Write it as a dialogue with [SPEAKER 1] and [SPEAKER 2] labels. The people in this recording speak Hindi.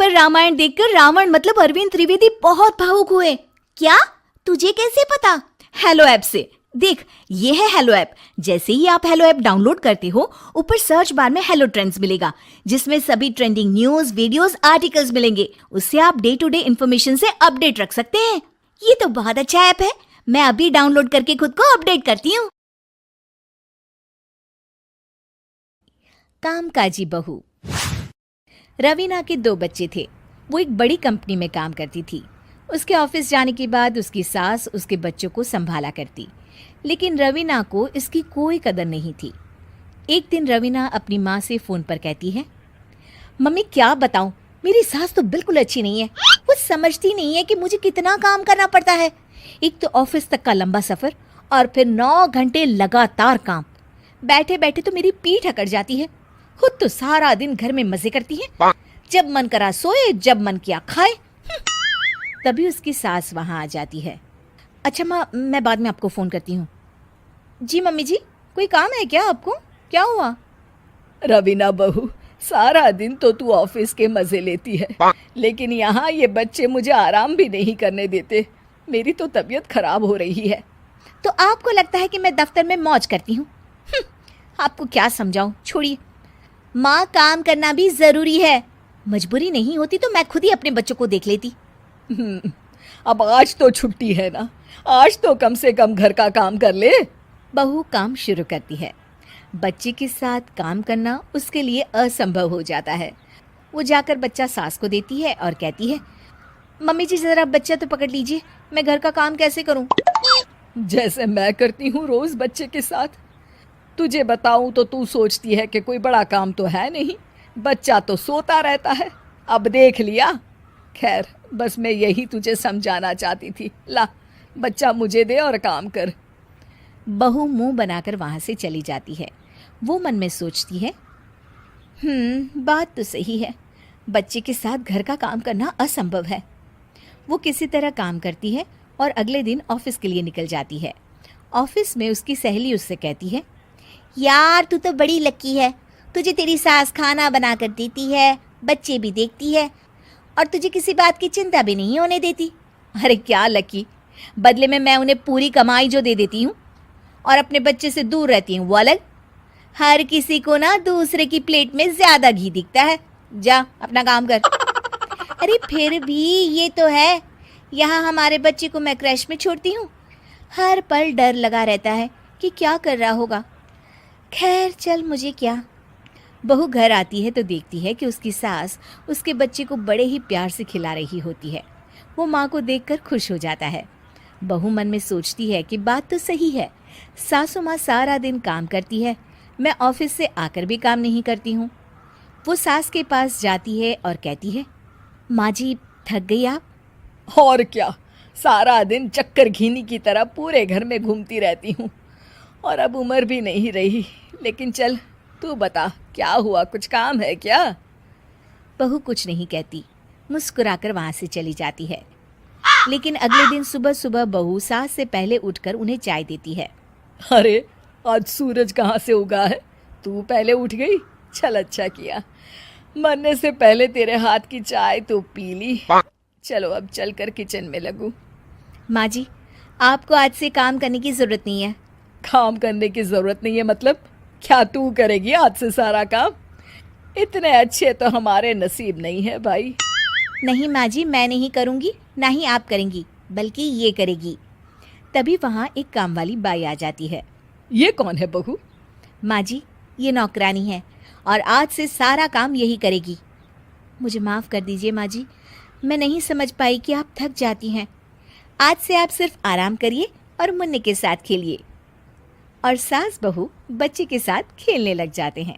[SPEAKER 1] पर रामायण देखकर रावण मतलब अरविंद त्रिवेदी बहुत भावुक हुए। क्या? तुझे कैसे पता? हेलो ऐप से। देख, ये है हेलो ऐप। जैसे ही आप हेलो ऐप डाउनलोड करते हो, ऊपर सर्च बार में हेलो ट्रेंड्स मिलेगा, जिसमें सभी ट्रेंडिंग न्यूज, वीडियोस, आर्टिकल्स मिलेंगे। उससे आप डे टू डे इन्फॉर्मेशन से अपडेट रख सकते हैं। ये तो बहुत अच्छा ऐप है। मैं अभी डाउनलोड करके खुद को अपडेट करती हूँ। कामकाजी बहू। रवीना के 2 बच्चे थे। वो एक बड़ी कंपनी में काम करती थी। उसके ऑफिस जाने के बाद उसकी सास उसके बच्चों को संभाला करती, लेकिन रवीना को इसकी कोई कदर नहीं थी। एक दिन रवीना अपनी माँ से फ़ोन पर कहती है, मम्मी क्या बताऊं, मेरी सास तो बिल्कुल अच्छी नहीं है। वो समझती नहीं है कि मुझे कितना काम करना पड़ता है। एक तो ऑफिस तक का लंबा सफ़र और फिर 9 घंटे लगातार काम। बैठे बैठे तो मेरी पीठ अकड़ जाती है। खुद तो सारा दिन घर में मजे करती है, जब मन करा सोए, जब मन किया खाए। तभी उसकी सास वहां आ जाती है। अच्छा माँ, मैं बाद में आपको फ़ोन करती हूँ। जी मम्मी जी, कोई काम है क्या आपको? क्या हुआ?
[SPEAKER 2] रवीना बहू, सारा दिन तो तू ऑफिस के मजे लेती है, लेकिन यहाँ ये बच्चे मुझे आराम भी नहीं करने देते। मेरी तो तबीयत खराब हो रही है।
[SPEAKER 1] तो आपको लगता है कि मैं दफ्तर में मौज करती हूँ? आपको क्या समझाऊं, छोड़िए। माँ, काम करना भी ज़रूरी है। मजबूरी नहीं होती तो मैं खुद ही अपने बच्चों को देख लेती।
[SPEAKER 2] अब आज तो छुट्टी है ना, आज तो कम से कम घर का काम कर ले।
[SPEAKER 1] बहू काम शुरू करती है। बच्चे के साथ काम करना उसके लिए असंभव हो जाता है। वो जाकर बच्चा सास को देती है और कहती है, मम्मी जी ज़रा बच्चा तो पकड़ लीजिए, मैं घर का काम कैसे करूं?
[SPEAKER 2] जैसे मैं करती हूँ रोज बच्चे के साथ। तुझे बताऊं तो तू सोचती है कि कोई बड़ा काम तो है नहीं, बच्चा तो सोता रहता है। अब देख लिया। खैर, बस मैं यही तुझे समझाना चाहती थी। ला, बच्चा मुझे दे और काम कर।
[SPEAKER 1] बहू मुंह बनाकर वहां से चली जाती है। वो मन में सोचती है, बात तो सही है, बच्चे के साथ घर का काम करना असंभव है। वो किसी तरह काम करती है और अगले दिन ऑफिस के लिए निकल जाती है। ऑफिस में उसकी सहेली उससे कहती है, यार तू तो बड़ी लकी है, तुझे तेरी सास खाना बना कर देती है, बच्चे भी देखती है और तुझे किसी बात की चिंता भी नहीं होने देती। अरे क्या लकी, बदले में मैं उन्हें पूरी कमाई जो दे देती हूँ और अपने बच्चे से दूर रहती हूँ, वो अलग। हर किसी को ना दूसरे की प्लेट में ज्यादा घी दिखता है। जा अपना काम कर। अरे फिर भी ये तो है, यहाँ हमारे बच्चे को मैं क्रैश में छोड़ती हूँ, हर पल डर लगा रहता है कि क्या कर रहा होगा। खैर चल, मुझे क्या। बहू घर आती है तो देखती है कि उसकी सास उसके बच्चे को बड़े ही प्यार से खिला रही होती है। वो माँ को देखकर खुश हो जाता है। बहू मन में सोचती है कि बात तो सही है, सासू माँ सारा दिन काम करती है, मैं ऑफिस से आकर भी काम नहीं करती हूँ। वो सास के पास जाती है और कहती है, माँ जी थक गई आप?
[SPEAKER 2] और क्या, सारा दिन चक्कर घीनी की तरह पूरे घर में घूमती रहती हूँ और अब उम्र भी नहीं रही। लेकिन चल, तू बता क्या हुआ, कुछ काम है क्या?
[SPEAKER 1] बहू कुछ नहीं कहती, मुस्कुराकर वहाँ से चली जाती है। लेकिन अगले दिन सुबह सुबह बहू सास से पहले उठकर उन्हें चाय देती है।
[SPEAKER 2] अरे, आज सूरज कहाँ से उगा है? तू पहले उठ गई, चल अच्छा किया। मरने से पहले तेरे हाथ की चाय तो पी ली। चलो अब चलकर किचन में लगूं।
[SPEAKER 1] माँ जी, आपको आज से काम करने की ज़रूरत नहीं है।
[SPEAKER 2] काम करने की ज़रूरत नहीं है मतलब? क्या तू करेगी आज से सारा काम? इतने अच्छे तो हमारे नसीब नहीं है भाई।
[SPEAKER 1] नहीं माँ जी, मैं नहीं करूँगी, ना ही आप करेंगी, बल्कि ये करेगी। तभी वहाँ एक काम वाली बाई आ जाती है।
[SPEAKER 2] ये कौन है बहू?
[SPEAKER 1] माँ जी, ये नौकरानी है और आज से सारा काम यही करेगी। मुझे माफ़ कर दीजिए माँ जी, मैं नहीं समझ पाई कि आप थक जाती हैं। आज से आप सिर्फ आराम करिए और मुन्ने के साथ खेलिए। और सास बहू बच्चे के साथ खेलने लग जाते हैं।